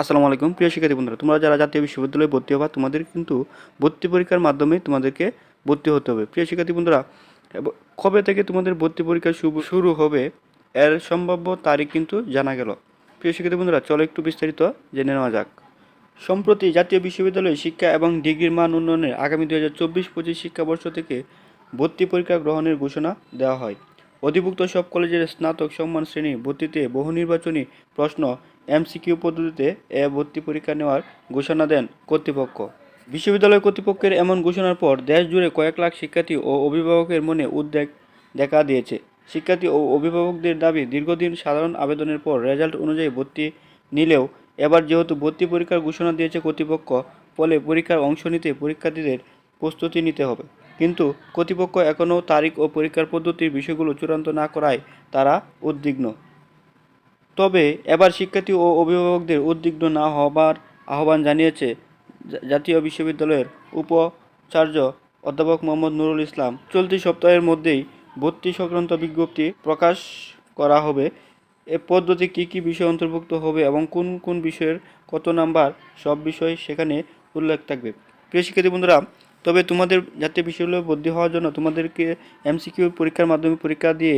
আসসালামু আলাইকুম প্রিয় শিক্ষার্থী বন্ধুরা, তোমরা যারা জাতীয় বিশ্ববিদ্যালয়ে ভর্তি হবা তোমাদের কিন্তু ভর্তি পরীক্ষার মাধ্যমে তোমাদেরকে ভর্তি হতে হবে। প্রিয় শিক্ষার্থী বন্ধুরা, কবে থেকে তোমাদের ভর্তি পরীক্ষা শুরু হবে এর সম্ভাব্য তারিখ কিন্তু জানা গেল। প্রিয় শিক্ষার্থী বন্ধুরা, চলো একটু বিস্তারিত জেনে নেওয়া যাক। সম্প্রতি জাতীয় বিশ্ববিদ্যালয়ে শিক্ষা এবং ডিগ্রির মান উন্নয়নের আগামী 2024-25 শিক্ষাবর্ষ থেকে ভর্তি পরীক্ষা গ্রহণের ঘোষণা দেওয়া হয়। অধিভুক্ত সব কলেজের স্নাতক সম্মান শ্রেণী ভর্তিতে বহু নির্বাচনী প্রশ্ন এমসিকিউ পদ্ধতিতে ভর্তি পরীক্ষা নেওয়ার ঘোষণা দেন কর্তৃপক্ষ। বিশ্ববিদ্যালয় কর্তৃপক্ষের এমন ঘোষণার পর দেশ জুড়ে কয়েক লাখ শিক্ষার্থী ও অভিভাবকের মনে উদ্বেগ দেখা দিয়েছে। শিক্ষার্থী ও অভিভাবকদের দাবি, দীর্ঘদিন সাধারণ আবেদনের পর রেজাল্ট অনুযায়ী ভর্তি নিলেও এবার যেহেতু ভর্তি পরীক্ষার ঘোষণা দিয়েছে কর্তৃপক্ষ, ফলে পরীক্ষার অংশ নিতে পরীক্ষার্থীদের প্রস্তুতি নিতে হবে। কিন্তু কর্তৃপক্ষ এখনও তারিখ ও পরীক্ষার পদ্ধতির বিষয়গুলো চূড়ান্ত না করায় তারা উদ্বিগ্ন। তবে এবার শিক্ষার্থী ও অভিভাবকদের উদ্বিগ্ন না হবার আহ্বান জানিয়েছে জাতীয় বিশ্ববিদ্যালয়ের উপাচার্য অধ্যাপক মোহাম্মদ নুরুল ইসলাম। চলতি সপ্তাহের মধ্যেই ভর্তি সংক্রান্ত বিজ্ঞপ্তি প্রকাশ করা হবে। এ পদ্ধতি কী কী বিষয় অন্তর্ভুক্ত হবে এবং কোন কোন বিষয়ের কত নাম্বার, সব বিষয় সেখানে উল্লেখ থাকবে। প্রিয় শিক্ষার্থী বন্ধুরা, তবে তোমাদের জাতীয় বিশ্ববিদ্যালয়ে ভর্তি হওয়ার জন্য তোমাদেরকে এমসিকিউ পরীক্ষার মাধ্যমে পরীক্ষা দিয়ে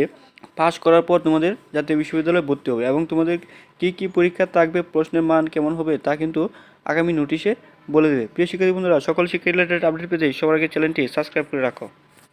পাস করার পর তোমাদের জাতীয় বিশ্ববিদ্যালয়ে ভর্তি হবে এবং তোমাদের কী কী পরীক্ষা থাকবে, প্রশ্নের মান কেমন হবে তা কিন্তু আগামী নোটিশে বলে দেবে। প্রিয় শিক্ষার্থী বন্ধুরা, সকল শিক্ষা রিলেটেড আপডেট পেতে সবার আগে চ্যানেলটি সাবস্ক্রাইব করে রাখো।